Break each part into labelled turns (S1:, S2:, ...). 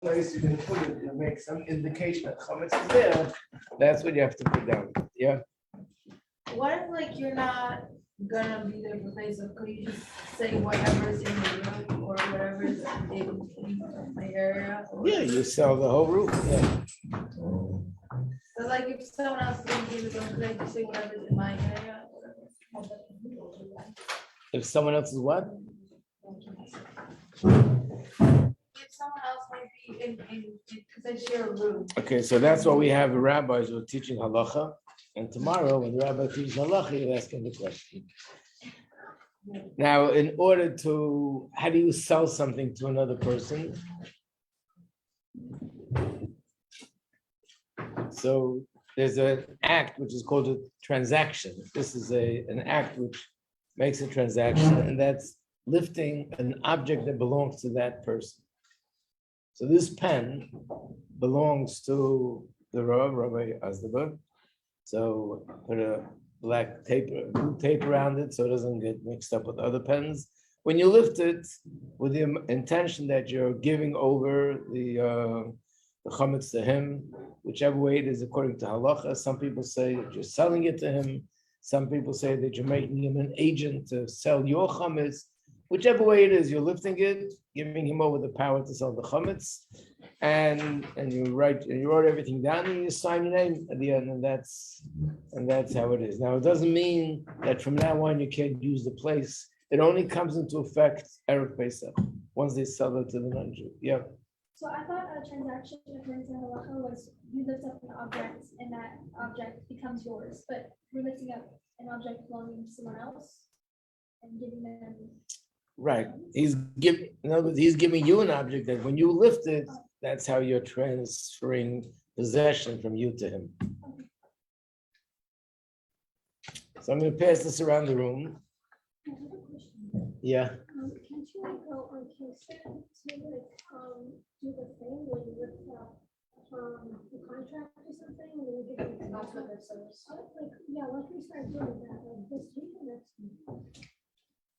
S1: place you can put it, you make some indication that chametz is there, that's what you have to put down. Yeah.
S2: What if like you're not gonna be there for Pesach? Could you just say whatever's in the room or whatever's in my area?
S1: Yeah, you sell the whole room. Yeah.
S2: So like if someone else is gonna be the room, could I just say whatever's in my area?
S1: If someone else is what?
S2: If someone else might be in because I share a room.
S1: Okay, so that's why we have rabbis who are teaching halacha. And tomorrow, when the rabbi teaches halacha, you ask him the question. Now, in order to, how do you sell something to another person? So there's an act which is called a transaction. This is an act which makes a transaction, and that's lifting an object that belongs to that person. So this pen belongs to the Rabbi Azdabar. So put a black tape, blue tape around it so it doesn't get mixed up with other pens. When you lift it with the intention that you're giving over the chametz to him, whichever way it is according to halacha. Some people say that you're selling it to him. Some people say that you're making him an agent to sell your chametz. Whichever way it is, you're lifting it, giving him over the power to sell the chametz, and you write everything down and you sign your name at the end, and that's how it is. Now it doesn't mean that from now on you can't use the place. It only comes into effect erev Pesach once they sell it to the non-Jew. Yeah.
S3: So I thought a transaction according to halacha was you lift up an object and that object becomes yours, but you're lifting up an object belonging to someone else and giving them.
S1: Right. In other words, he's giving you an object that when you lift it, that's how you're transferring possession from you to him. So I'm going to pass this around the room.
S3: I have a question.
S1: Yeah.
S3: Can't you like go on Tuesday to like do the thing where you lift up the contract or something and then you give it to the service? Like when we start doing that, like this week or next week?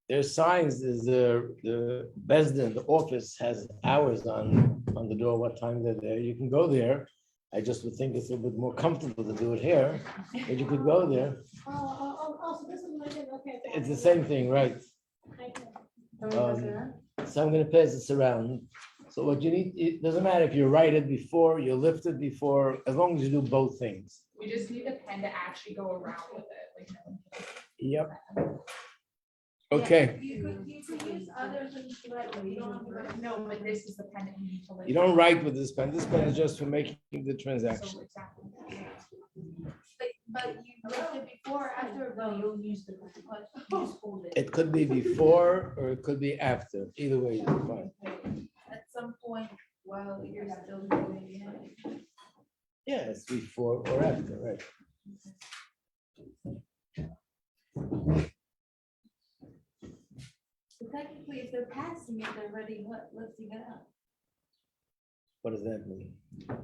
S1: There's signs. There's the Besdin, the office has hours on the door. What time they're there? You can go there. I just would think it's a little bit more comfortable to do it here, but you could go there.
S3: So this is like okay.
S1: It's the same thing, right? So I'm going to pass this around. So what you need, it doesn't matter if you write it before, you lift it before, as long as you do both things.
S4: We just need a pen to actually go around with it.
S1: Yep. Okay.
S2: You could use other things to write, but you don't have to write.
S4: No, but this is the pen that you need to.
S1: You don't write with this pen. This pen is just for making the transaction.
S4: So exactly.
S2: But you lift it before or after? No, you'll use the.
S1: It could be before or it could be after. Either way, you're fine.
S2: At some point while you're still doing it.
S1: Yeah, it's before or after, right?
S2: So technically, if they're passing it, they're already lifting it up.
S1: What does that mean?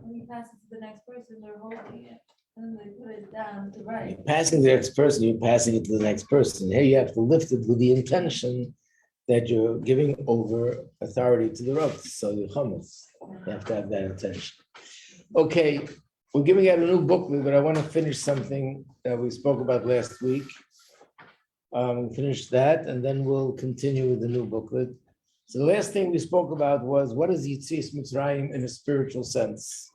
S2: When you pass it to the next person, they're holding it, and then they put it down to write.
S1: You're passing the next person, you're passing it to the next person. Here you have to lift it with the intention that you're giving over authority to the Rav to sell your chametz. You have to have that intention. Okay, we're giving out a new booklet, but I want to finish something that we spoke about last week. Finish that, and then we'll continue with the new booklet. So the last thing we spoke about was what is Yitzis Mitzrayim in a spiritual sense?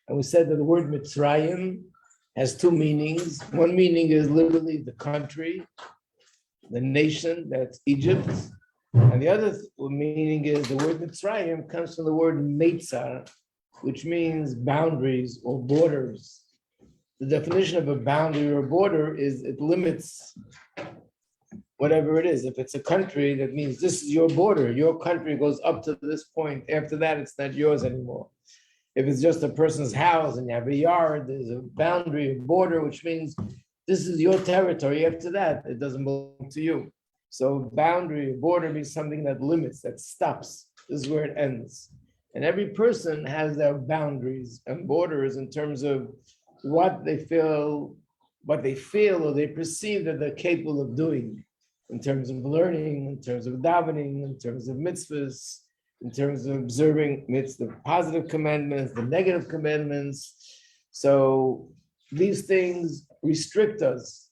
S1: And we said that the word Mitzrayim has two meanings. One meaning is literally the country, the nation, that's Egypt. And the other meaning is the word Mitzrayim comes from the word Meitzar, which means boundaries or borders. The definition of a boundary or border is it limits whatever it is. If it's a country, that means this is your border. Your country goes up to this point. After that, it's not yours anymore. If it's just a person's house and you have a yard, there's a boundary, a border, which means this is your territory. After that, it doesn't belong to you. So boundary, border means something that limits, that stops. This is where it ends. And every person has their boundaries and borders in terms of what they feel or they perceive that they're capable of doing in terms of learning, in terms of davening, in terms of mitzvahs, in terms of observing the positive commandments, the negative commandments. So these things restrict us.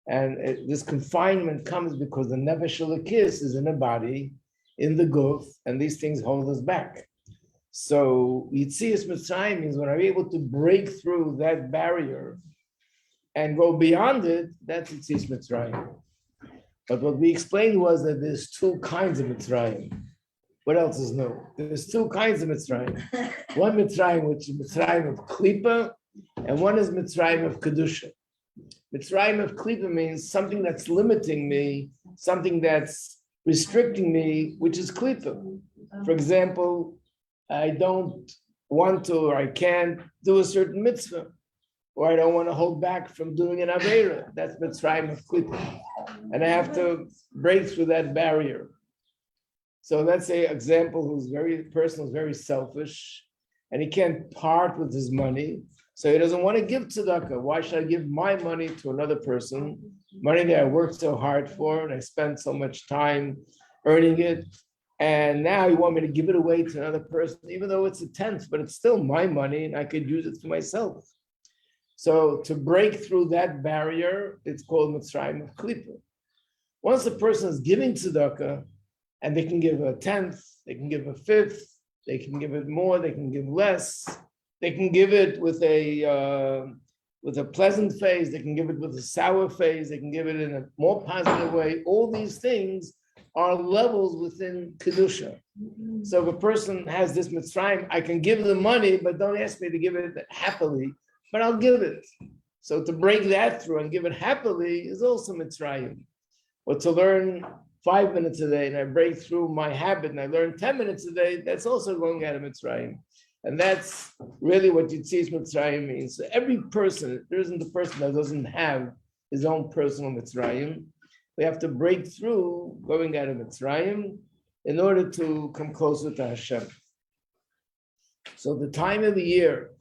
S1: And this confinement comes because the nefesh elokis is in the body, in the guf, and these things hold us back. So Yitzias Mitzrayim means when I'm able to break through that barrier and go beyond it, that's Yitzias Mitzrayim. But what we explained was that there's two kinds of Mitzrayim. What else is new? There's two kinds of Mitzrayim. One Mitzrayim, which is Mitzrayim of Klipa, and one is Mitzrayim of Kedusha. Mitzrayim of Klipa means something that's limiting me, something that's restricting me, which is Klipa. For example, I don't want to or I can't do a certain mitzvah, or I don't want to hold back from doing an Aveira. That's Mitzrayim of Klipa. And I have to break through that barrier. So let's say an example who's very selfish, and he can't part with his money. So he doesn't want to give tzedakah. Why should I give my money to another person? Money that I worked so hard for and I spent so much time earning it. And now you want me to give it away to another person, even though it's a tenth, but it's still my money and I could use it for myself. So to break through that barrier, it's called Mitzrayim of Klipa. Once a person is giving tzedakah, and they can give a tenth, they can give a fifth, they can give it more, they can give less, they can give it with a pleasant phase, they can give it with a sour phase, they can give it in a more positive way. All these things are levels within Kedusha. So if a person has this Mitzrayim, I can give the money, but don't ask me to give it happily, but I'll give it. So to break that through and give it happily is also Mitzrayim. Or to learn 5 minutes a day and I break through my habit and I learn 10 minutes a day, that's also going out of Mitzrayim. And that's really what Yitzias Mitzrayim means. So every person, there isn't a person that doesn't have his own personal Mitzrayim. We have to break through going out of Mitzrayim in order to come closer to Hashem. So the time of the year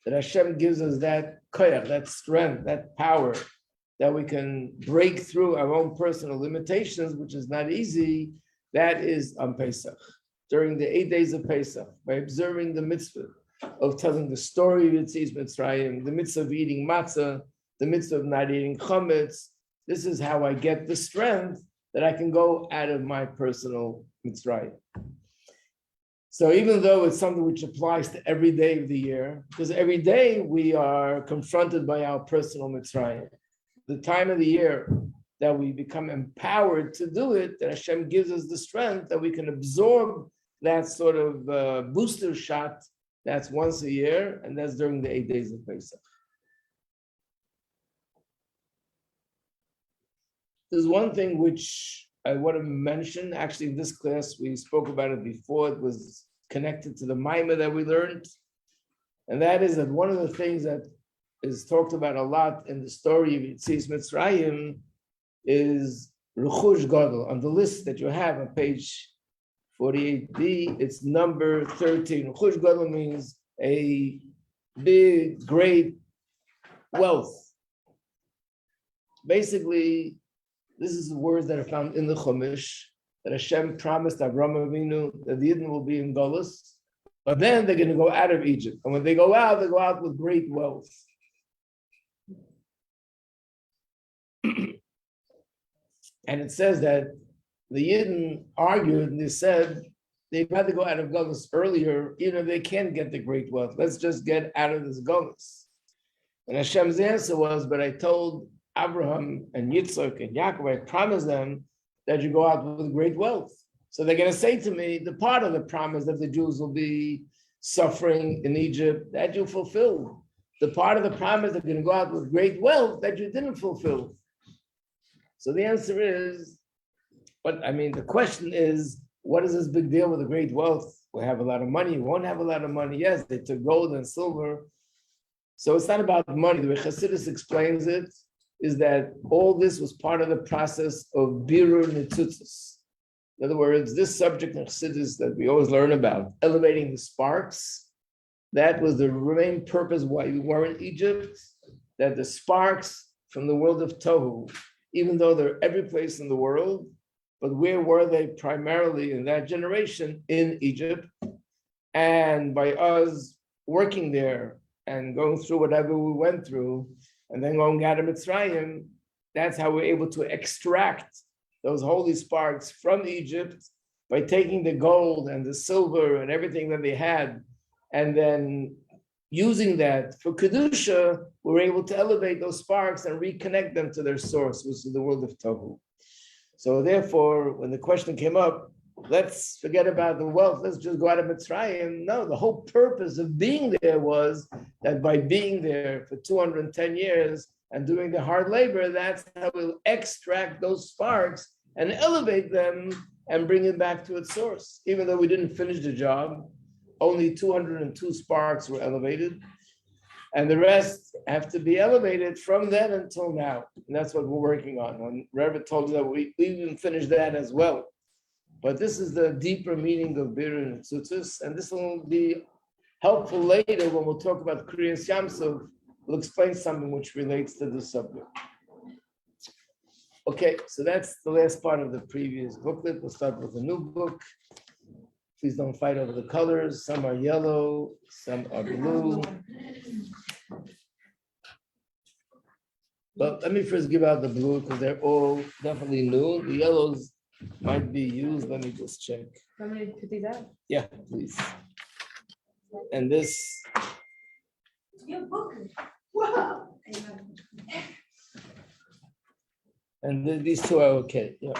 S1: that Hashem gives us that koyach, that strength, that power, that we can break through our own personal limitations, which is not easy, that is on Pesach. During the 8 days of Pesach, by observing the mitzvah of telling the story of Yitzias Mitzrayim, the mitzvah of eating matzah, the mitzvah of not eating chametz, this is how I get the strength that I can go out of my personal Mitzrayim. So even though it's something which applies to every day of the year, because every day we are confronted by our personal Mitzrayim, the time of the year that we become empowered to do it, that Hashem gives us the strength that we can absorb that sort of booster shot. That's once a year, and that's during the 8 days of Pesach. There's one thing which I want to mention. Actually, in this class, we spoke about it before. It was connected to the Maimah that we learned. And that is that one of the things that is talked about a lot in the story of Yitzias Mitzrayim is Rechush Gadol. On the list that you have on page 48b, it's number 13. Rechush Gadol means a big, great wealth. Basically, this is the words that are found in the Chumash, that Hashem promised Avraham Avinu that the Yidden will be in Golus, but then they're going to go out of Egypt. And when they go out with great wealth. And it says that the Yidden argued and they said they'd rather go out of Golus earlier, even if they can't get the great wealth. Let's just get out of this Golus. And Hashem's answer was, but I told Abraham and Yitzchak and Yaakov, I promised them that you go out with great wealth. So they're going to say to me, the part of the promise that the Jews will be suffering in Egypt, that you fulfilled. The part of the promise that you're going to go out with great wealth that you didn't fulfill. So the answer is, the question is, what is this big deal with the great wealth? We have a lot of money, we won't have a lot of money. Yes, they took gold and silver. So it's not about money. The way Chassidus explains it is that all this was part of the process of birur nitzutzos. In other words, this subject in Chassidus that we always learn about, elevating the sparks, that was the main purpose why we were in Egypt, that the sparks from the world of Tohu, even though they're every place in the world, but where were they primarily in that generation? In Egypt. And by us working there and going through whatever we went through, and then going out of Mitzrayim, that's how we're able to extract those holy sparks from Egypt by taking the gold and the silver and everything that they had, and then using that for Kedusha, we're able to elevate those sparks and reconnect them to their source, which is the world of Tohu. So therefore, when the question came up, let's forget about the wealth, let's just go out of Mitzrayim. No, the whole purpose of being there was that by being there for 210 years and doing the hard labor, that's how we'll extract those sparks and elevate them and bring it back to its source. Even though we didn't finish the job, only 202 sparks were elevated, and the rest have to be elevated from then until now. And that's what we're working on. When Rebbe told you that we even finished that as well. But this is the deeper meaning of Bir and Tzutzis, and this will be helpful later when we'll talk about Kriyas Yamsov. We'll explain something which relates to the subject. Okay, so that's the last part of the previous booklet. We'll start with a new book. Please don't fight over the colors. Some are yellow, some are blue. But let me first give out the blue because they're all definitely new. The yellows might be used. Let me just check.
S2: Want me to put these out?
S1: Yeah, please. And this,
S2: Your book. Wow.
S1: and these two are okay. Yeah.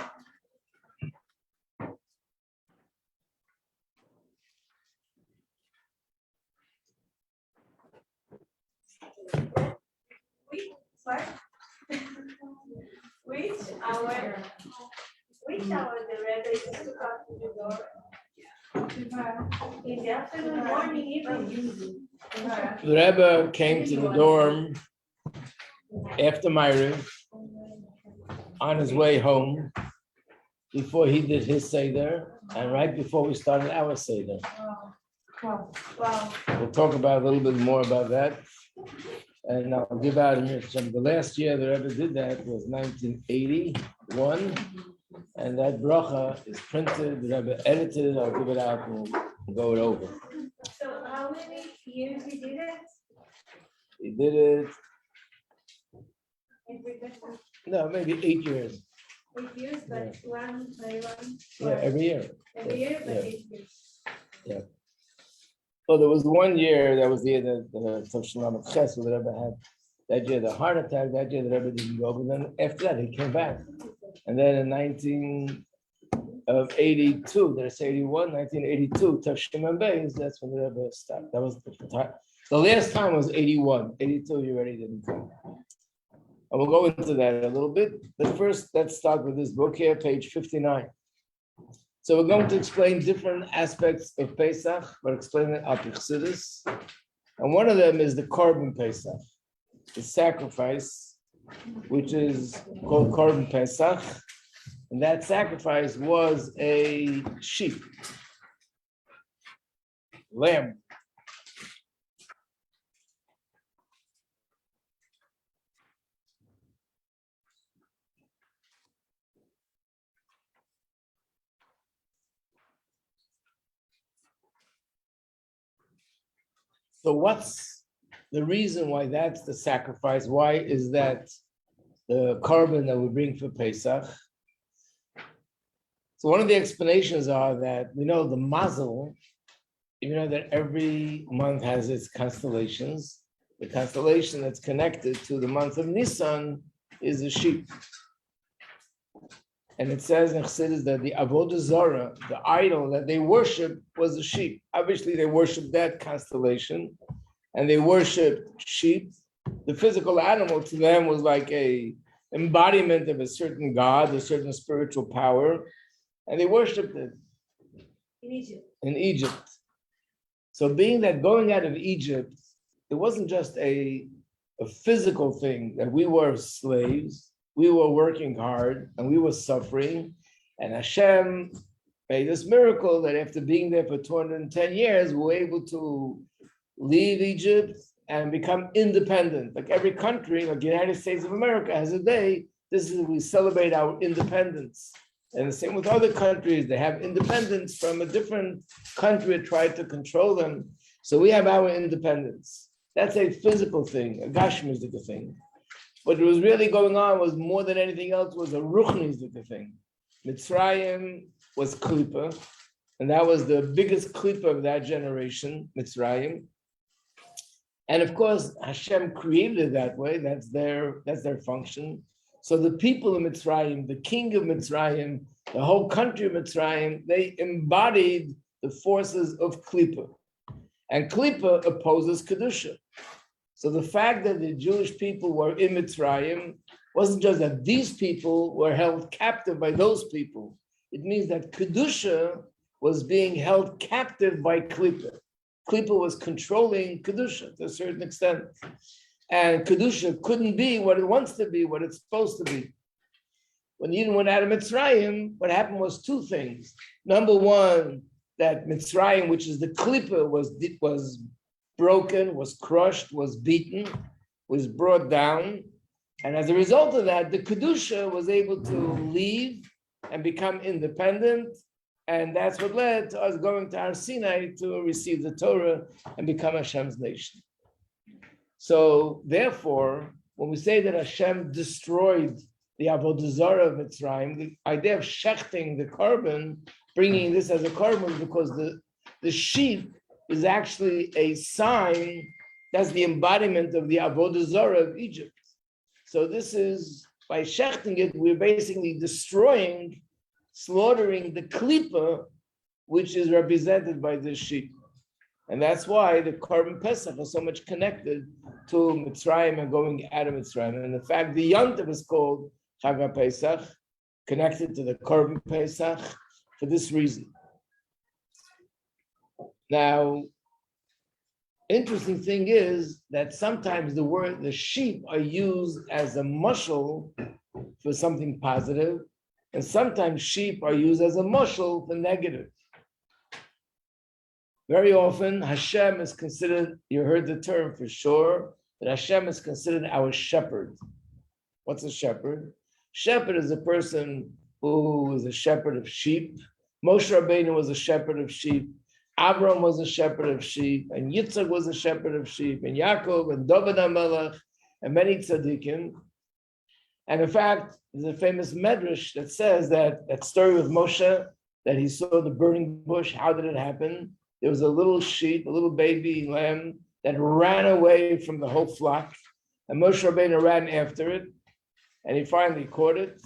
S2: Which hour the Rebbe used to come to the door? In the afternoon, morning, evening.
S1: The Rebbe came to the dorm after Ma'ariv on his way home before he did his Seder and right before we started our Seder.
S2: Wow.
S1: We'll talk about a little bit more about that. And I'll give out the last year the Rebbe did that was 1981. And that bracha is printed, the Rebbe edited it, I'll give it out and we'll go it over.
S2: So how many years he did it?
S1: He did it,
S2: Every day?
S1: no, maybe 8 years.
S2: 8 years, but one by one?
S1: Yeah, every year.
S2: Every year, but
S1: Yeah.
S2: 8 years.
S1: Well, there was 1 year, that was the year that Tov Shalom Ches, the Rebbe had that year the heart attack, that year the Rebbe didn't go, but then after that he came back. And then in 1982, there's 81, 1982, Tov Shalom Beis, that's when the Rebbe stopped. That was the time. The last time was 81, 82 you already didn't come. And we'll go into that a little bit. But first, let's start with this book here, page 59. So we're going to explain different aspects of Pesach. We're explaining al Chassidus. And one of them is the Korban Pesach, the sacrifice, which is called Korban Pesach. And that sacrifice was a sheep, lamb. So what's the reason why that's the sacrifice? Why is that the korban that we bring for Pesach? So one of the explanations are that we know the mazel, you know that every month has its constellations. The constellation that's connected to the month of Nissan is a sheep. And it says in Chassidus that the Avodah Zarah, the idol that they worshiped, was a sheep. Obviously, they worshiped that constellation, and they worshiped sheep. The physical animal to them was like a embodiment of a certain God, a certain spiritual power, and they worshipped it in Egypt. So being that going out of Egypt, it wasn't just a physical thing, that we were slaves, we were working hard, and we were suffering, and Hashem made this miracle that after being there for 210 years, we were able to leave Egypt and become independent. Like every country, like the United States of America has a day, we celebrate our independence. And the same with other countries. They have independence from a different country that tried to control them. So we have our independence. That's a physical thing, a gashmizdika thing. What was really going on was more than anything else was a ruchnizdika thing. Mitzrayim was klipa, and that was the biggest klipa of that generation, Mitzrayim. And of course, Hashem created it that way. That's their function. So the people of Mitzrayim, the king of Mitzrayim, the whole country of Mitzrayim, they embodied the forces of Klippa. And Klippa opposes Kedusha. So the fact that the Jewish people were in Mitzrayim wasn't just that these people were held captive by those people. It means that Kedusha was being held captive by Klippa. Klippa was controlling Kedusha to a certain extent. And Kedusha couldn't be what it wants to be, what it's supposed to be. When Yidden went out of Mitzrayim, what happened was two things. Number one, that Mitzrayim, which is the Klippa, was broken, was crushed, was beaten, was brought down. And as a result of that, the Kedusha was able to leave and become independent. And that's what led to us going to Har Sinai to receive the Torah and become Hashem's nation. So therefore, when we say that Hashem destroyed the Avodah Zarah of Mitzrayim, the idea of shechting the carbon, bringing this as a carbon, because the sheep is actually a sign, that's the embodiment of the Avodah Zarah of Egypt. So this is, by shechting it, we're basically destroying, slaughtering the klipa, which is represented by the sheep. And that's why the Korban Pesach is so much connected to Mitzrayim and going out of Mitzrayim. And in fact, the Yontif is called Chag Pesach, connected to the Korban Pesach for this reason. Now, interesting thing is that sometimes the sheep are used as a mushal for something positive, and sometimes sheep are used as a mushal for negative. Very often, Hashem is considered, you heard the term for sure, that Hashem is considered our shepherd. What's a shepherd? Shepherd is a person who is a shepherd of sheep. Moshe Rabbeinu was a shepherd of sheep. Avram was a shepherd of sheep, and Yitzchak was a shepherd of sheep, and Yaakov, and David HaMelech, and many tzaddikim. And in fact, there's a famous medrash that says that story with Moshe, that he saw the burning bush. How did it happen? There was a little sheep, a little baby lamb that ran away from the whole flock, and Moshe Rabbeinu ran after it, and he finally caught it.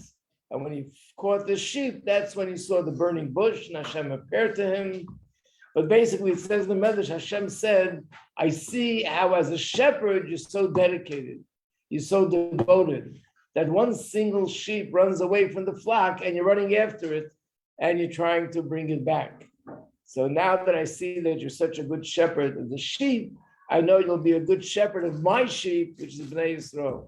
S1: And when he caught the sheep, that's when he saw the burning bush, and Hashem appeared to him. But basically, it says in the Medrash, Hashem said, I see how as a shepherd, you're so dedicated, you're so devoted, that one single sheep runs away from the flock, and you're running after it, and you're trying to bring it back. So now that I see that you're such a good shepherd of the sheep, I know you'll be a good shepherd of my sheep, which is Bnei Yisrael.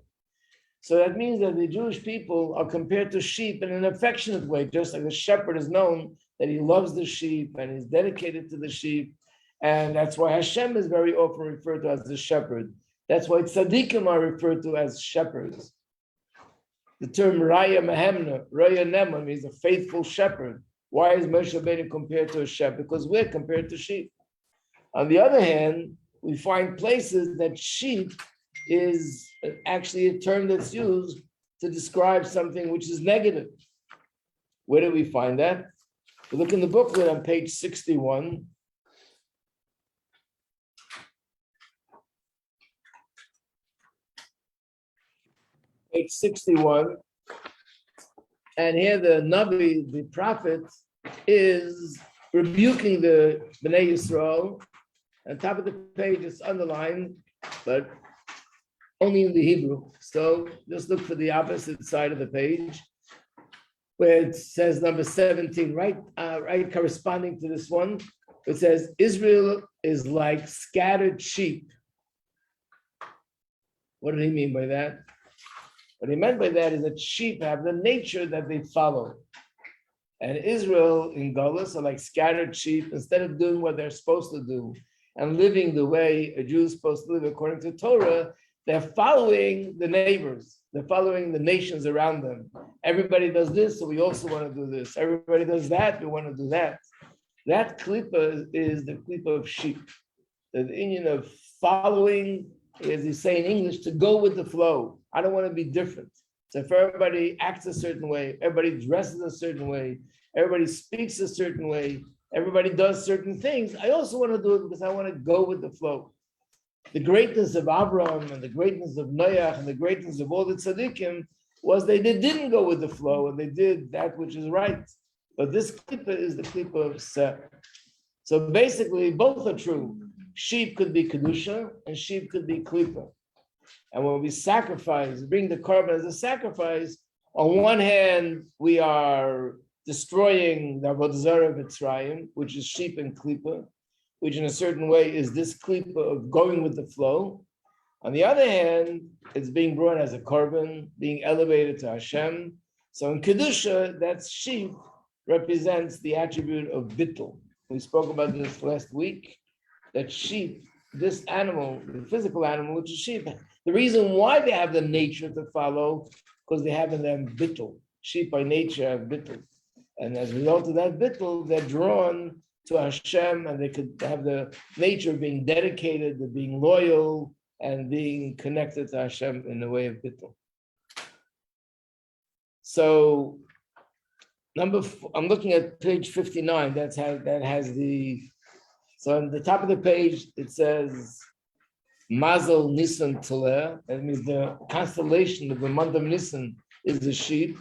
S1: So that means that the Jewish people are compared to sheep in an affectionate way, just like the shepherd is known that he loves the sheep and is dedicated to the sheep. And that's why Hashem is very often referred to as the shepherd. That's why tzaddikim are referred to as shepherds. The term Raya Mehemna, Raya Nema, means a faithful shepherd. Why is Moshe Rabbeinu compared to a shepherd? Because we're compared to sheep. On the other hand, we find places that sheep is actually a term that's used to describe something which is negative. Where do we find that? We look in the booklet on page 61. Page 61. And here the Nabi, the prophet, is rebuking the Bnei Yisrael. On top of the page, it's underlined, but only in the Hebrew. So just look for the opposite side of the page, where it says number 17, right corresponding to this one. It says, Israel is like scattered sheep. What did he mean by that? What he meant by that is that sheep have the nature that they follow. And Israel in Galus are like scattered sheep. Instead of doing what they're supposed to do and living the way a Jew is supposed to live according to Torah, they're following the neighbors. They're following the nations around them. Everybody does this, so we also want to do this. Everybody does that, we want to do that. That klipa is the klipa of sheep. The union of following, as you say in English, to go with the flow. I don't want to be different. So if everybody acts a certain way, everybody dresses a certain way, everybody speaks a certain way, everybody does certain things, I also want to do it because I want to go with the flow. The greatness of Abraham and the greatness of Noach and the greatness of all the tzaddikim was they didn't go with the flow and they did that which is right. But this klipa is the klipa of Seh. So basically, both are true. Sheep could be kedusha and sheep could be klipa. And when we sacrifice, bring the korban as a sacrifice, on one hand, we are destroying the avodah zarah of Mitzrayim, which is sheep and klipa, which in a certain way is this klipa of going with the flow. On the other hand, it's being brought as a korban, being elevated to Hashem. So in kedusha, that sheep represents the attribute of bittul. We spoke about this last week, that sheep, this animal, the physical animal, which is sheep, the reason why they have the nature to follow, because they have in them bittul. Sheep by nature have bittul. And as a result of that bittul, they're drawn to Hashem and they could have the nature of being dedicated, of being loyal, and being connected to Hashem in the way of bittul. So, I'm looking at page 59. That has the. So on the top of the page it says Mazel Nissan Teleh. That means the constellation of the month of Nissan is the sheep.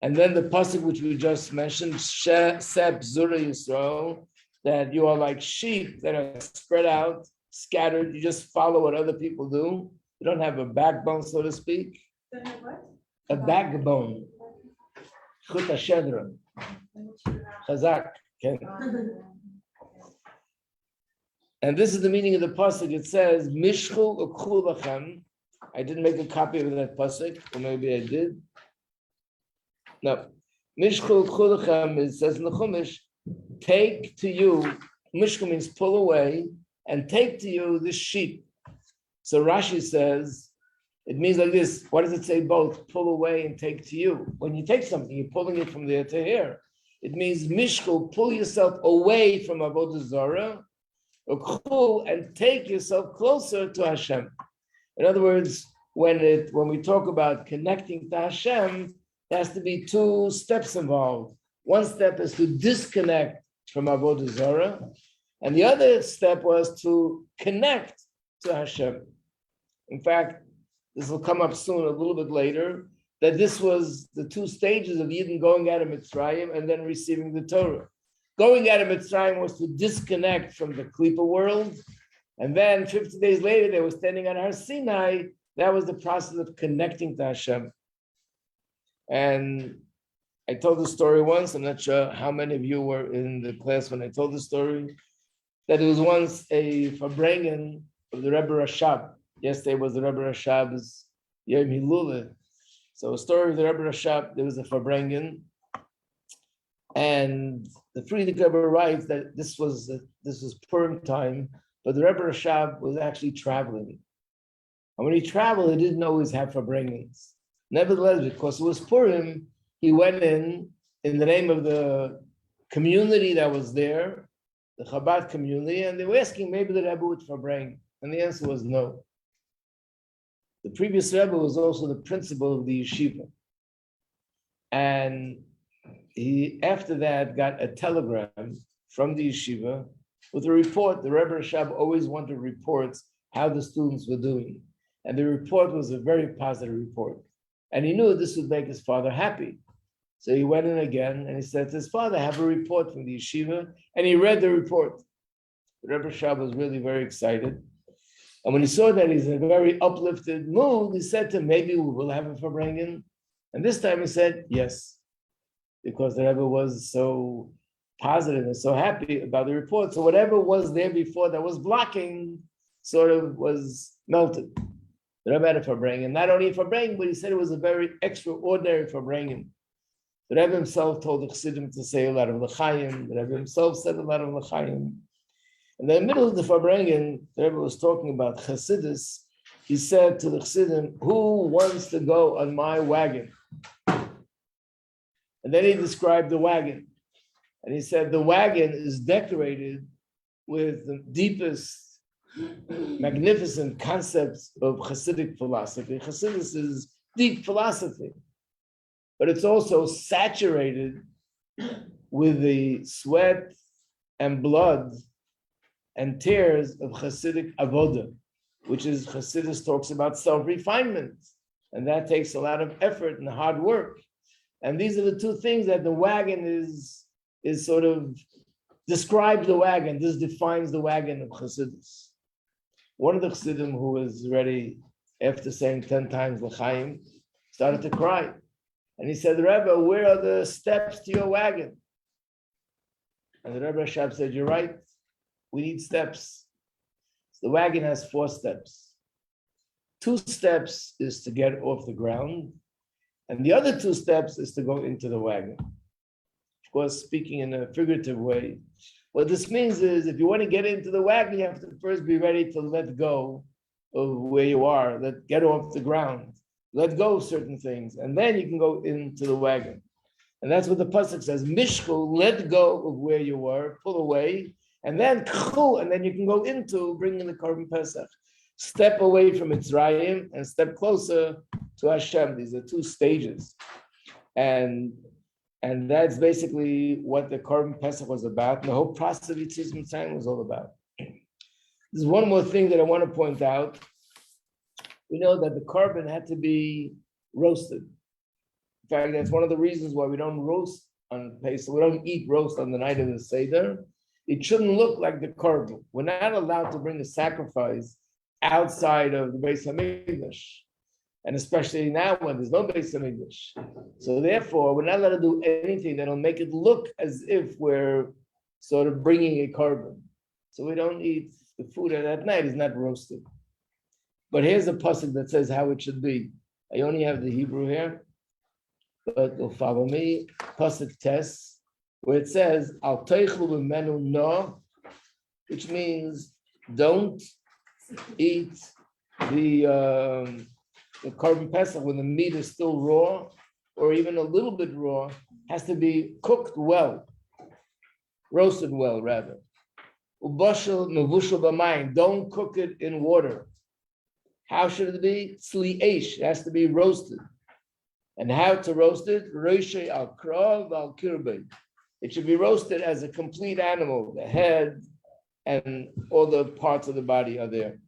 S1: And then the pasuk which we just mentioned, Seb Zura Yisrael, that you are like sheep that are spread out, scattered. You just follow what other people do. You don't have a backbone, so to speak. A backbone. Chut HaShedra. Chazak. And this is the meaning of the pasuk. It says, Mishchu ukhu lachem. I didn't make a copy of that pasuk, or maybe I did. No. Mishchu ukhu lachem, it says in the Chumash, take to you, Mishchu means pull away, and take to you this sheep. So Rashi says, it means like this. What does it say both? Pull away and take to you. When you take something, you're pulling it from there to here. It means Mishchu, pull yourself away from avodah zarah, and take yourself closer to Hashem. In other words, when we talk about connecting to Hashem, there has to be two steps involved. One step is to disconnect from avodah zarah, and the other step was to connect to Hashem. In fact, this will come up soon, a little bit later, that this was the two stages of Yidden going out of Mitzrayim and then receiving the Torah. Going out of Mitzrayim was to disconnect from the Klipa world. And then 50 days later, they were standing on Har Sinai. That was the process of connecting to Hashem. And I told the story once, I'm not sure how many of you were in the class when I told the story, that it was once a Farbrengen of the Rebbe Rashab. Yesterday was the Rebbe Rashab's Yom Hiluleh. So a story of the Rebbe Rashab, there was a Farbrengen, and the Frierdiker Rebbe writes that this was Purim time, but the Rebbe Rashab was actually traveling. And when he traveled, he didn't always have Farbrengens. Nevertheless, because it was Purim, he went in the name of the community that was there, the Chabad community, and they were asking maybe the Rebbe would Farbrengen. And the answer was no. The previous Rebbe was also the principal of the yeshiva. And he, after that, got a telegram from the yeshiva with a report. The Rebbe Rashab always wanted reports how the students were doing. And the report was a very positive report. And he knew this would make his father happy. So he went in again and he said to his father, I have a report from the yeshiva. And he read the report. The Rebbe Rashab was really very excited. And when he saw that he's in a very uplifted mood, he said to him, maybe we will have a Farbrengen. And this time he said, yes, because the Rebbe was so positive and so happy about the report. So whatever was there before that was blocking sort of was melted. The Rebbe had a Farbrengen. Not only a Farbrengen, but he said it was a very extraordinary Farbrengen. The Rebbe himself told the Chassidim to say a lot of L'chaim. The Rebbe himself said a lot of L'chaim. In the middle of the Farbrengen, the Rebbe was talking about Chassidus, he said to the Chassidim, who wants to go on my wagon? And then he described the wagon. And he said, the wagon is decorated with the deepest, magnificent concepts of Hasidic philosophy. Chassidus is deep philosophy, but it's also saturated with the sweat and blood and tears of Hasidic avodah, which is Chassidus talks about self-refinement, and that takes a lot of effort and hard work. And these are the two things that the wagon is sort of describes the wagon. This defines the wagon of Chassidus. One of the Chassidim who was ready after saying 10 times L'chaim started to cry. And he said, Rebbe, where are the steps to your wagon? And the Rebbe Rashab said, you're right, we need steps. So the wagon has 4 steps. 2 steps is to get off the ground, and the other 2 steps is to go into the wagon. Of course, speaking in a figurative way, what this means is if you want to get into the wagon, you have to first be ready to let go of where you are, get off the ground, let go of certain things, and then you can go into the wagon. And that's what the pasuk says, Mishku, let go of where you were, pull away, and then you can go into bringing the Korban Pesach. Step away from Mitzrayim and step closer to Hashem. These are 2 stages. And that's basically what the Korban Pesach was about. And the whole process of Yetzias Mitzrayim was all about. There's one more thing that I want to point out. We know that the Korban had to be roasted. In fact, that's one of the reasons why we don't roast on Pesach. We don't eat roast on the night of the Seder. It shouldn't look like the Korban. We're not allowed to bring a sacrifice outside of the Beis HaMikdash. And especially now when there's no Beis HaMikdash. So therefore, we're not allowed to do anything that'll make it look as if we're sort of bringing a korban. So we don't eat the food at that night is not roasted. But here's a pasuk that says how it should be. I only have the Hebrew here, but you'll follow me. Pasuk Tes, where it says, Al teichlu b'menu no, which means don't eat the Korban Pesach when the meat is still raw, or even a little bit raw, has to be cooked well, roasted well rather. Ubashal mevushal b'mayim, don't cook it in water. How should it be? Tzli eish, it has to be roasted. And how to roast it? Roshei al krav al kirbei. It should be roasted as a complete animal, the head and all the parts of the body are there.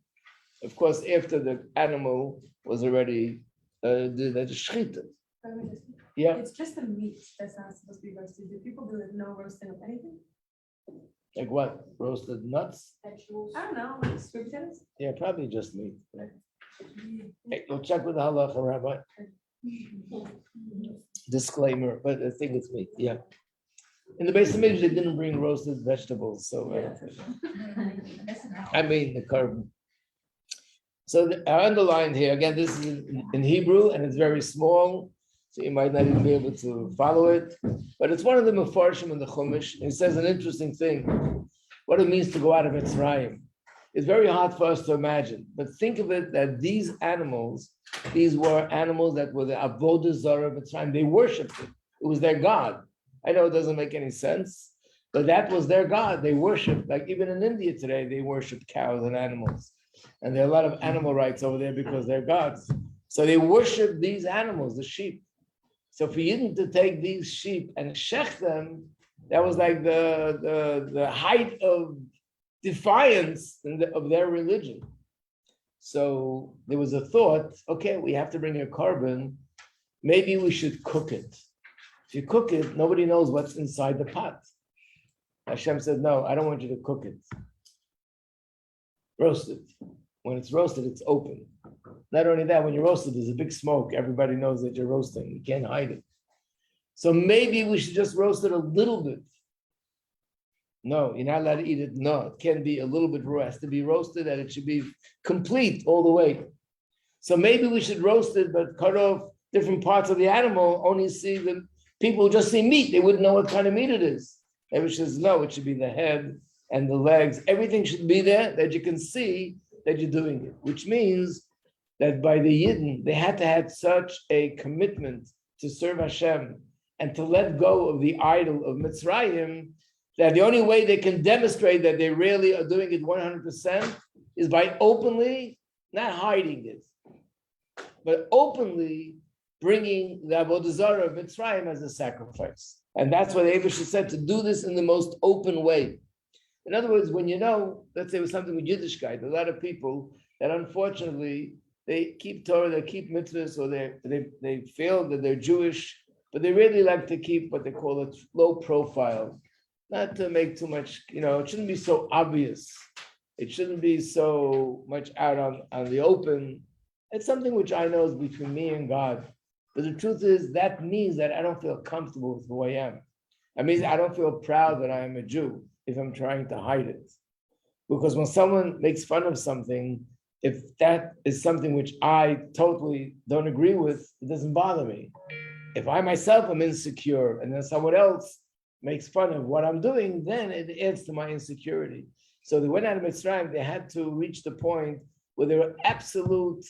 S1: Of course, after the animal was already the shechita. Yeah.
S5: It's just the meat that's not supposed to be roasted. Do people do no roasting of anything?
S1: Like what? Roasted nuts?
S5: Vegetables? I don't know, like sweet potatoes?
S1: Yeah, probably just meat. Hey, we'll check with the halacha, Rabbi. Disclaimer, but I think it's meat. Yeah. In the Beis HaMikdash, they didn't bring roasted vegetables, so I mean the korban. So I underlined here again. This is in Hebrew, and it's very small, so you might not even be able to follow it. But it's one of the mefarshim in the Chumash. It says an interesting thing: what it means to go out of Mitzrayim. It's very hard for us to imagine, but think of it that these were animals that were the avodah zarah of Mitzrayim. They worshipped it. It was their god. I know it doesn't make any sense, but that was their god. They worshipped, like even in India today, they worship cows and animals. And there are a lot of animal rights over there because they're gods. So they worship these animals, the sheep. So for Yidden to take these sheep and shech them, that was like the height of defiance of their religion. So there was a thought, okay, we have to bring a korban. Maybe we should cook it. If you cook it, nobody knows what's inside the pot. Hashem said, no, I don't want you to cook it. Roast it. When it's roasted, it's open. Not only that, when you roast it, there's a big smoke. Everybody knows that you're roasting. You can't hide it. So maybe we should just roast it a little bit. No, you're not allowed to eat it. No, it can't be a little bit raw. It has to be roasted and it should be complete all the way. So maybe we should roast it, but cut off different parts of the animal, only see the people who just see meat. They wouldn't know what kind of meat it is. Everybody says, no, it should be the head and the legs. Everything should be there that you can see that you're doing it, which means that by the Yidden, they had to have such a commitment to serve Hashem and to let go of the idol of Mitzrayim, that the only way they can demonstrate that they really are doing it 100% is by openly, not hiding it, but openly bringing the Avodah Zarah of Mitzrayim as a sacrifice. And that's what Abish said, to do this in the most open way. In other words, when you know, let's say it was something with Yiddishkeit, a lot of people that unfortunately, they keep Torah, they keep mitzvahs, or they feel that they're Jewish, but they really like to keep what they call a low profile, not to make too much, it shouldn't be so obvious. It shouldn't be so much out on the open. It's something which I know is between me and God. But the truth is, that means that I don't feel comfortable with who I am. That means I don't feel proud that I am a Jew if I'm trying to hide it. Because when someone makes fun of something, if that is something which I totally don't agree with, it doesn't bother me. If I myself am insecure and then someone else makes fun of what I'm doing, then it adds to my insecurity. So they went out of Mitzrayim, they had to reach the point where they were absolute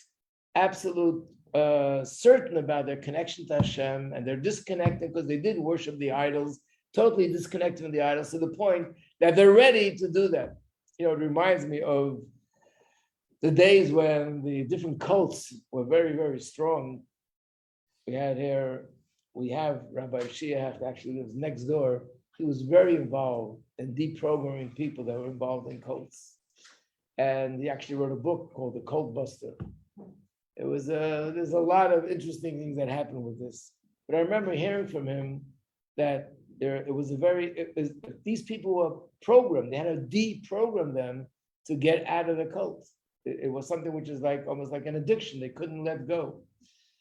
S1: certain about their connection to Hashem, and they're disconnected because they did worship the idols, totally disconnected from the idols, to the point that they're ready to do that. It reminds me of the days when the different cults were very, very strong. We have Rabbi Shia, who actually lives next door. He was very involved in deprogramming people that were involved in cults. And he actually wrote a book called The Cult Buster. There's a lot of interesting things that happened with this. But I remember hearing from him that these people were programmed. They had to deprogram them to get out of the cult. It was something which is almost like an addiction. They couldn't let go.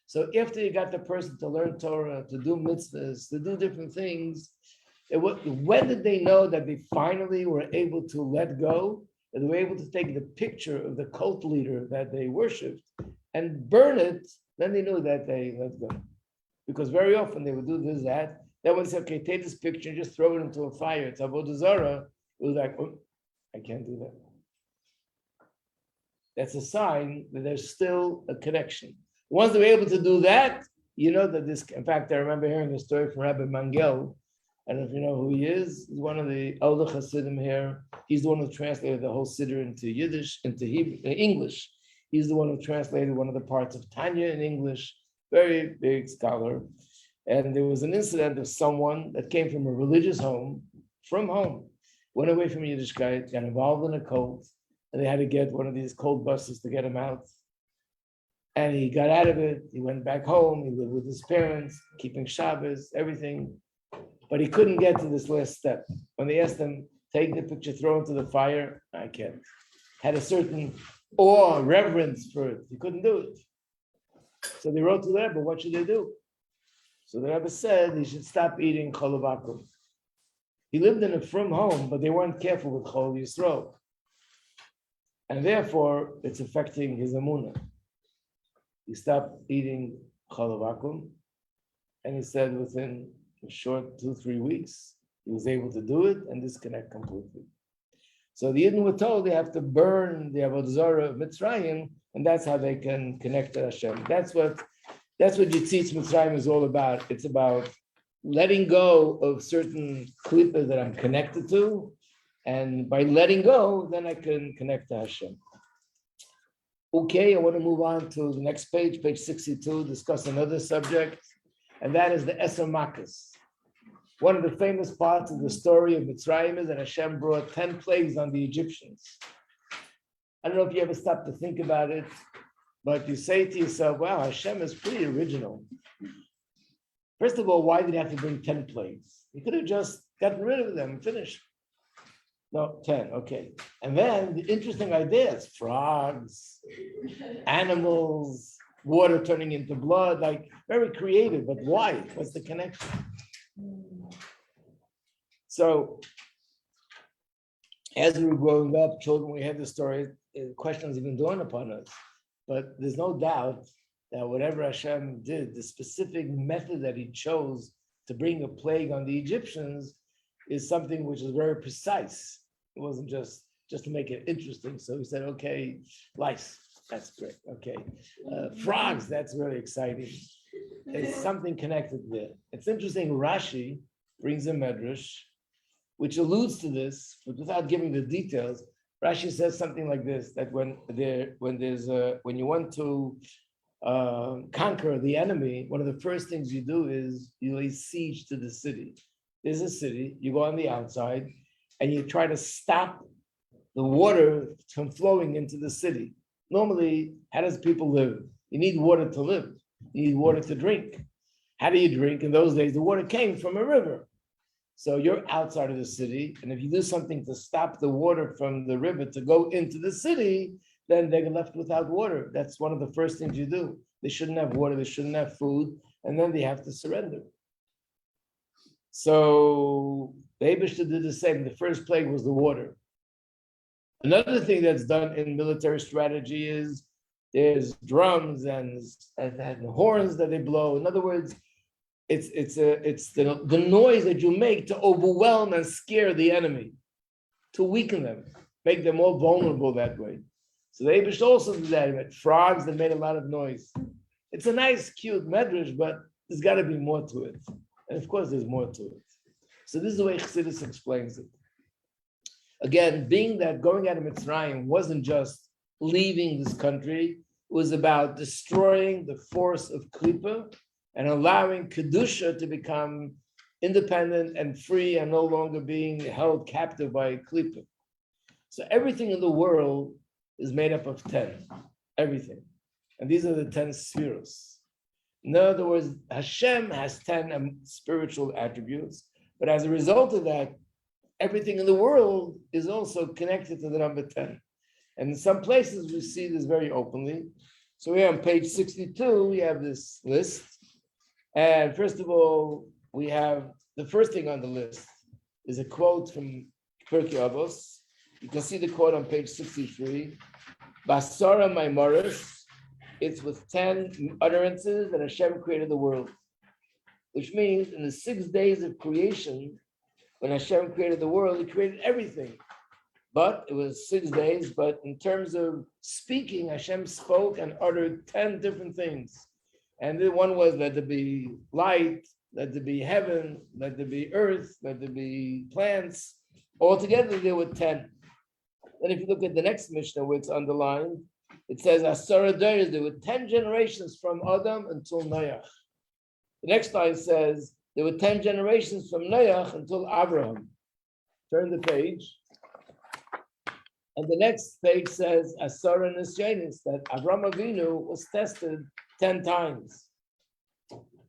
S1: So after you got the person to learn Torah, to do mitzvahs, to do different things, when did they know that they finally were able to let go? That they were able to take the picture of the cult leader that they worshipped and burn it, then they knew that they let go. Because very often they would do this, that. Then when they said, okay, take this picture and just throw it into a fire, it's Avodah Zarah, it was like, oh, I can't do that. That's a sign that there's still a connection. Once they were able to do that, you know that this, in fact, I remember hearing a story from Rabbi Mangel. I don't know if you know who he is. He's one of the elder Chassidim here. He's the one who translated the whole Siddur into Yiddish, into Hebrew, English. He's the one who translated one of the parts of Tanya in English, very big scholar. And there was an incident of someone that came from a religious home, went away from Yiddishkeit, got involved in a cult, and they had to get one of these cult buses to get him out. And he got out of it, he went back home, he lived with his parents, keeping Shabbos, everything. But he couldn't get to this last step. When they asked him, take the picture, throw it into the fire, I can't. Had a certain awe, reverence for it. He couldn't do it. So they wrote to the Rebbe, what should they do? So the Rebbe said he should stop eating chol vakum. He lived in a frum home, but they weren't careful with chol Yisrael. And therefore, it's affecting his emunah. He stopped eating chol vakum, and he said within a short 2-3 weeks, he was able to do it and disconnect completely. So the Yidden were told they have to burn the Avodah Zarah of Mitzrayim, and that's how they can connect to Hashem. That's what Yitzitz Mitzrayim is all about. It's about letting go of certain klippas that I'm connected to, and by letting go, then I can connect to Hashem. Okay, I want to move on to the next page, page 62, discuss another subject, and that is the Eser Makas. One of the famous parts of the story of Mitzrayim is that Hashem brought 10 plagues on the Egyptians. I don't know if you ever stop to think about it, but you say to yourself, wow, Hashem is pretty original. First of all, why did he have to bring 10 plagues? He could have just gotten rid of them and finished. No, 10, okay. And then the interesting ideas, frogs, animals, water turning into blood, like very creative, but why? What's the connection? So, as we were growing up, children, we had the story, questions even dawn upon us. But there's no doubt that whatever Hashem did, the specific method that he chose to bring a plague on the Egyptians is something which is very precise. It wasn't just to make it interesting. So he said, okay, lice. That's great. Okay. Frogs, that's really exciting. There's something connected there. It's interesting. Rashi brings a medrash, which alludes to this, but without giving the details. Rashi says something like this: that when you want to conquer the enemy, one of the first things you do is you lay siege to the city. There's a city. You go on the outside, and you try to stop the water from flowing into the city. Normally, how does people live? You need water to live. You need water to drink. How do you drink? In those days, the water came from a river. So you're outside of the city, and if you do something to stop the water from the river to go into the city, then they're left without water. That's one of the first things you do. They shouldn't have water, they shouldn't have food, and then they have to surrender. So the Eibishter did the same. The first plague was the water. Another thing that's done in military strategy is there's drums and horns that they blow. In other words, it's the noise that you make to overwhelm and scare the enemy, to weaken them, make them more vulnerable that way. So the Abish also did that. He had frogs that made a lot of noise. It's a nice, cute medrash, but there's got to be more to it. And of course, there's more to it. So this is the way Chassidus explains it. Again, being that going out of Mitzrayim wasn't just leaving this country, it was about destroying the force of Klippa and allowing Kedusha to become independent and free and no longer being held captive by Klippa. So everything in the world is made up of 10, everything. And these are the 10 spheros. In other words, Hashem has 10 spiritual attributes, but as a result of that, everything in the world is also connected to the number 10. And in some places, we see this very openly. So here on page 62, we have this list. And first of all, we have the first thing on the list is a quote from Pirkei Avos. You can see the quote on page 63. Basara Maimoris. It's with 10 utterances that Hashem created the world, which means in the 6 days of creation, when Hashem created the world, He created everything. But it was 6 days. But in terms of speaking, Hashem spoke and uttered 10 different things. And the one was let there be light, let there be heaven, let there be earth, let there be plants. Altogether, there were 10. Then if you look at the next Mishnah, where it's underlined, it says, Asara Dayas, there were 10 generations from Adam until Noach. The next line says, there were 10 generations from Noach until Abraham. Turn the page. And the next page says, Asara Nisyanis, that Avraham Avinu was tested 10 times.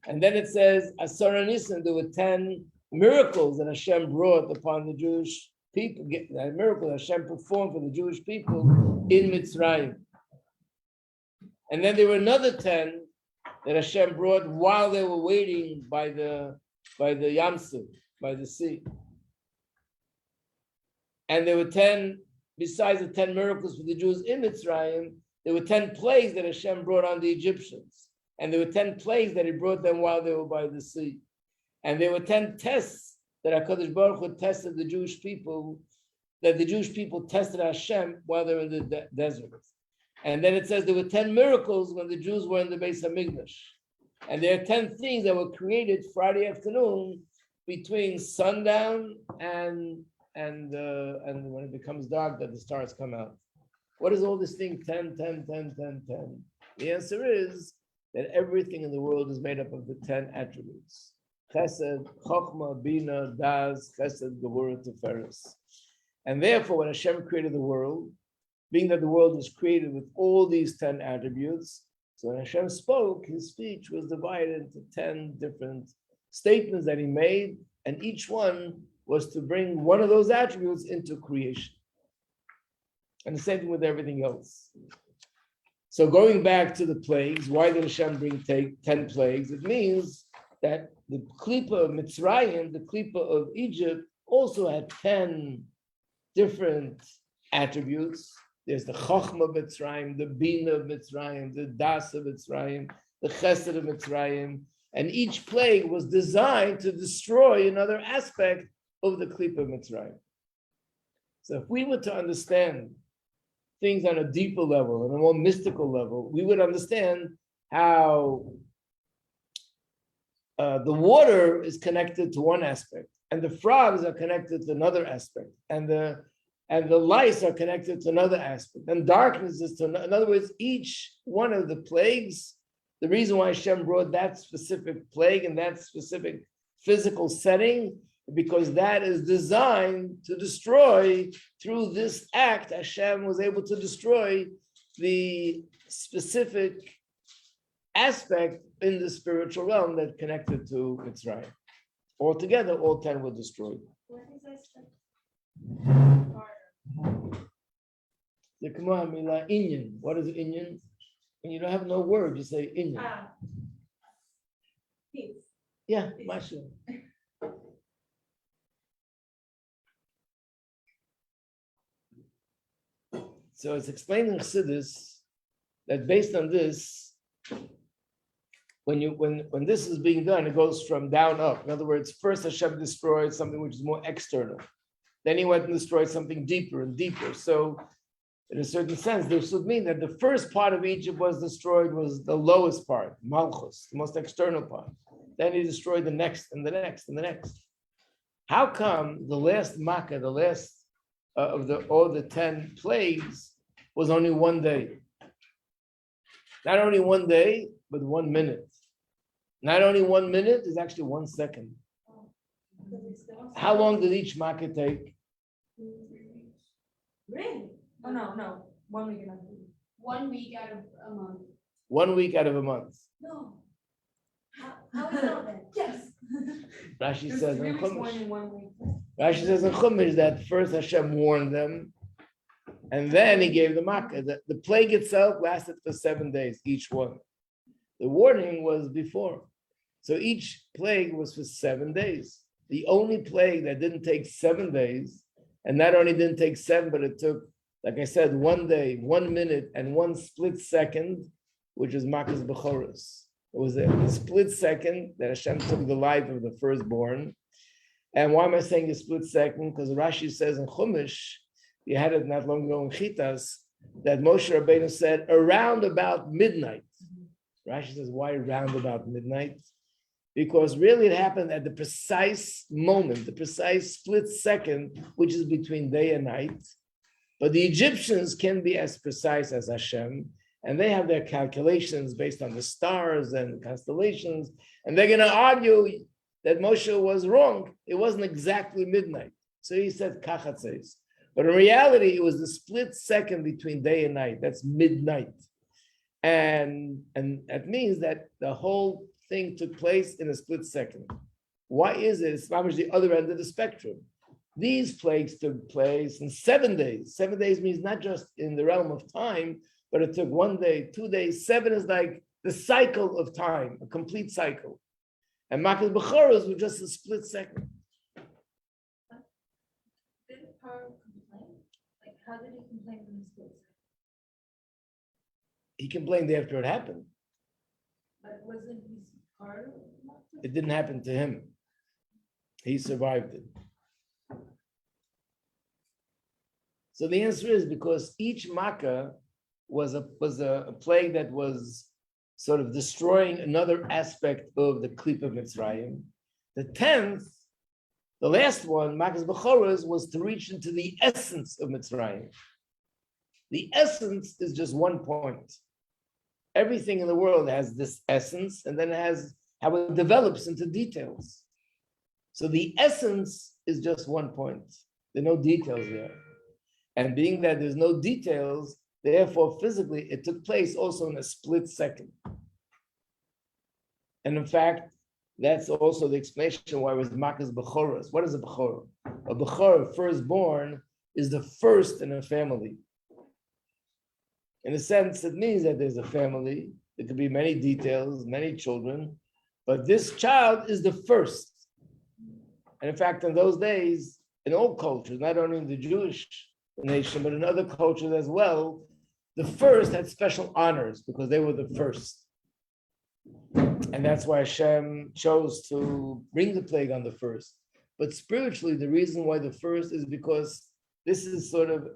S1: And then it says, Asara Nisan, there were 10 miracles that Hashem brought upon the Jewish people, a miracle that Hashem performed for the Jewish people in Mitzrayim. And then there were another 10 that Hashem brought while they were waiting by the Yamsuf, by the sea. And there were 10, besides the 10 miracles for the Jews in Mitzrayim, there were 10 plagues that Hashem brought on the Egyptians. And there were 10 plagues that He brought them while they were by the sea. And there were 10 tests that HaKadosh Baruch Hu tested the Jewish people, that the Jewish people tested Hashem while they were in the desert. And then it says there were 10 miracles when the Jews were in the Beis Hamikdash. And there are 10 things that were created Friday afternoon between sundown and when it becomes dark that the stars come out. What is all this thing 10, 10, 10, 10, 10? The answer is that everything in the world is made up of the 10 attributes. Chesed, Chochmah, Bina, Daz, Chesed, Gevurah, Tiferes. And therefore, when Hashem created the world, being that the world was created with all these 10 attributes, so when Hashem spoke, His speech was divided into 10 different statements that He made, and each one was to bring one of those attributes into creation. And the same thing with everything else. So going back to the plagues, why did Hashem bring 10 plagues? It means that the Klippa of Mitzrayim, the Klippa of Egypt, also had 10 different attributes. There's the Chochmah of Mitzrayim, the Bina of Mitzrayim, the Das of Mitzrayim, the Chesed of Mitzrayim, and each plague was designed to destroy another aspect of the Klippa of Mitzrayim. So if we were to understand, things on a deeper level, on a more mystical level, we would understand how the water is connected to one aspect, and the frogs are connected to another aspect, and the lice are connected to another aspect, and darkness is to in other words, each one of the plagues. The reason why Hashem brought that specific plague in that specific physical setting, because that is designed to destroy, through this act, Hashem was able to destroy the specific aspect in the spiritual realm that connected to Mitzrayim. Altogether, all 10 were destroyed.
S2: What is that?
S1: The Kama Mila Inyan. What is Inyan? And you don't have no word, you say Inyan.
S2: Peace.
S1: Yeah, Masha. So it's explained in Chassidus that based on this, when this is being done, it goes from down up. In other words, first Hashem destroyed something which is more external. Then he went and destroyed something deeper and deeper. So in a certain sense, this would mean that the first part of Egypt was destroyed was the lowest part, Malchus, the most external part. Then he destroyed the next and the next and the next. How come the last Makkah, the last of all the 10 plagues was only 1 day? Not only 1 day, but 1 minute. Not only 1 minute, is actually 1 second. How long did each Makkah take?
S2: Really?
S5: Oh, no, 1 week and a half.
S4: 1 week out of a month.
S1: 1 week out of a month.
S2: No. How we know that? Yes.
S1: Rashi
S5: There's
S1: says
S5: 3
S1: in
S5: weeks more
S1: Chumash.
S5: than 1 week.
S1: Rashi says in Chumash that first Hashem warned them, and then he gave the Makkah. The plague itself lasted for 7 days, each one. The warning was before. So each plague was for 7 days. The only plague that didn't take 7 days, and not only didn't take 7, but it took, like I said, 1 day, 1 minute, and 1 split second, which is Makkah's Bechoros. It was a split second that Hashem took the life of the firstborn. And why am I saying a split second? Because Rashi says in Chumash, you had it not long ago in Chitas, that Moshe Rabbeinu said around about midnight. Rashi says, why around about midnight? Because really it happened at the precise moment, the precise split second, which is between day and night. But the Egyptians can be as precise as Hashem, and they have their calculations based on the stars and constellations, and they're going to argue that Moshe was wrong. It wasn't exactly midnight. So he said kachatzes. But in reality, it was the split second between day and night. That's midnight. And that means that the whole thing took place in a split second. Why is it? It's the other end of the spectrum. These plagues took place in 7 days. 7 days means not just in the realm of time, but it took 1 day, 2 days. 7 is like the cycle of time, a complete cycle. And Makkah's Bechoros was just a split second.
S2: Did Paro complain? Like, how did he complain in this case?
S1: He complained after it happened.
S2: But wasn't he part of it?
S1: It didn't happen to him. He survived it. So the answer is because each Makkah was a plague that was sort of destroying another aspect of the Klip of Mitzrayim. The 10th, the last one, Makkah's Bechoros, was to reach into the essence of Mitzrayim. The essence is just 1 point. Everything in the world has this essence, and then it has how it develops into details. So the essence is just 1 point. There are no details there. And being that there's no details, therefore physically it took place also in a split second. And in fact, that's also the explanation why it was Makkah's Bechoros. What is a Bechor? A Bechor, firstborn, is the first in a family. In a sense, it means that there's a family. There could be many details, many children, but this child is the first. And in fact, in those days, in all cultures, not only in the Jewish nation, but in other cultures as well, the first had special honors because they were the first. And that's why Hashem chose to bring the plague on the first. But spiritually, the reason why the first is because this is sort of,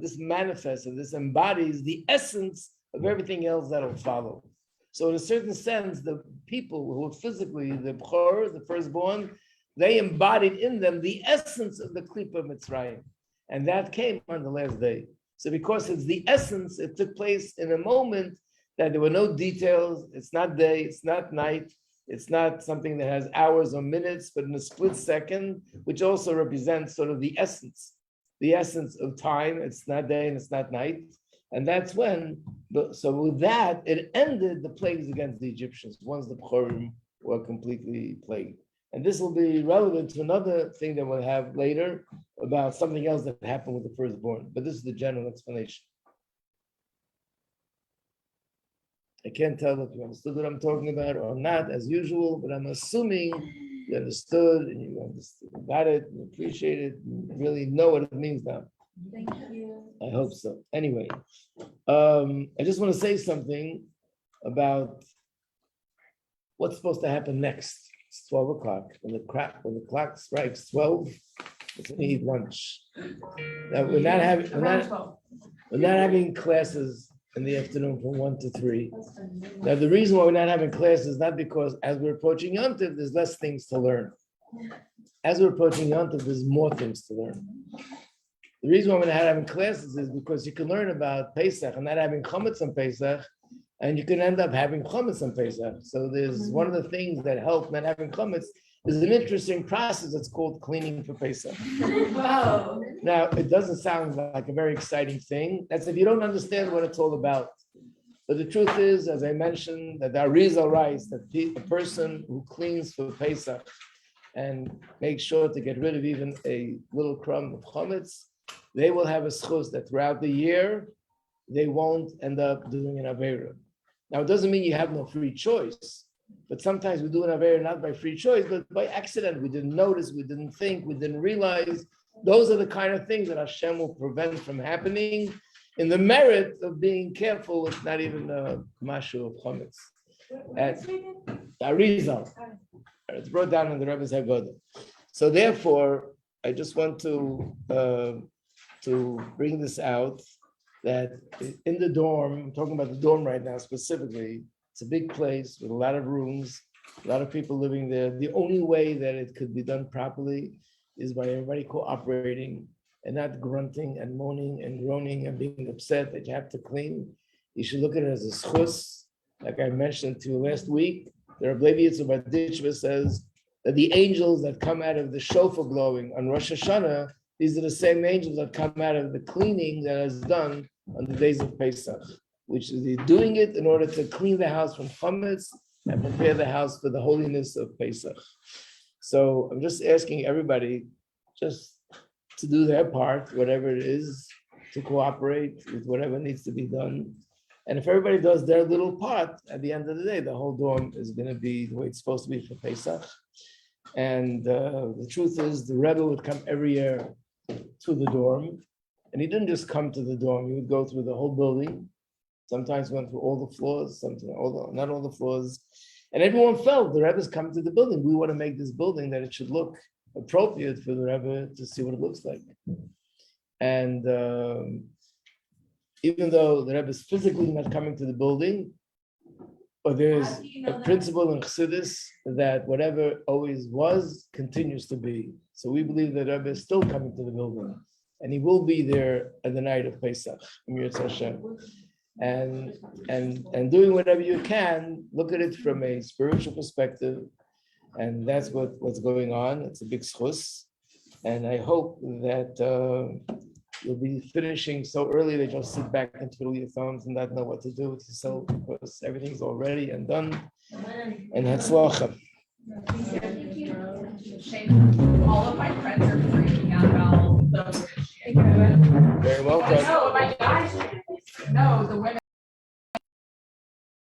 S1: this manifests, and this embodies the essence of everything else that will follow. So in a certain sense, the people who are physically the Bchor, the firstborn, they embodied in them the essence of the Klipa of Mitzrayim. And that came on the last day. So because it's the essence, it took place in a moment that there were no details. It's not day, it's not night. It's not something that has hours or minutes, but in a split second, which also represents sort of the essence of time. It's not day and it's not night. And that's when, so with that, it ended the plagues against the Egyptians once the Bchorim were completely plagued. And this will be relevant to another thing that we'll have later about something else that happened with the firstborn. But this is the general explanation. I can't tell if you understood what I'm talking about or not, as usual, but I'm assuming you understood and you understood, got it, and appreciate it, and really know what it means now.
S2: Thank you.
S1: I hope so. Anyway, I just want to say something about what's supposed to happen next. It's 12 o'clock. When the clock strikes 12, it's going to eat lunch. Now we're not having classes in the afternoon from 1 to 3. Now the reason why we're not having classes is not because as we're approaching Yom Tov, there's less things to learn. As we're approaching Yom Tov, there's more things to learn. The reason why we're not having classes is because you can learn about Pesach and not having chametz on Pesach, and you can end up having chametz on Pesach. So there's one of the things that help not having chametz is an interesting process that's called cleaning for Pesach.
S2: Wow.
S1: Now, it doesn't sound like a very exciting thing. That's if you don't understand what it's all about. But the truth is, as I mentioned, that the Arizal writes that the person who cleans for Pesach and makes sure to get rid of even a little crumb of chametz, they will have a schus that throughout the year, they won't end up doing an Aveira. Now, it doesn't mean you have no free choice, but sometimes we do an Aveira not by free choice, but by accident. We didn't notice, we didn't think, we didn't realize. Those are the kind of things that Hashem will prevent from happening in the merit of being careful with not even a mashu of chametz. Arizal. It's brought down in the Rebbe's Haggadah. So therefore, I just want to bring this out, that in the dorm, I'm talking about the dorm right now specifically, it's a big place with a lot of rooms, a lot of people living there. The only way that it could be done properly is by everybody cooperating and not grunting and moaning and groaning and being upset that you have to clean. You should look at it as a schus. Like I mentioned to you last week, the Rabbi Majeski says that the angels that come out of the shofar blowing on Rosh Hashanah, these are the same angels that come out of the cleaning that is done on the days of Pesach, which is they're doing it in order to clean the house from chametz and prepare the house for the holiness of Pesach. So I'm just asking everybody just to do their part, whatever it is, to cooperate with whatever needs to be done. And if everybody does their little part, at the end of the day, the whole dorm is going to be the way it's supposed to be for Pesach. And the truth is, the Rebbe would come every year to the dorm, and he didn't just come to the dorm. He would go through the whole building. Sometimes went through all the floors, sometimes not all the floors, and everyone felt the Rebbe's coming to the building. We want to make this building that it should look appropriate for the Rebbe to see what it looks like. And even though the Rebbe is physically not coming to the building, but there's a principle in Chassidus that whatever always was continues to be. So we believe that Rebbe is still coming to the building, and he will be there at the night of Pesach, Amir Hashem. And doing whatever you can, look at it from a spiritual perspective, and that's what's going on. It's a big schus, and I hope that you'll be finishing so early that you'll sit back and twiddle your thumbs and not know what to do with yourself, because everything's all ready and done. And hatzlacha.
S4: All of my friends are freaking out about those issues.
S1: Very welcome.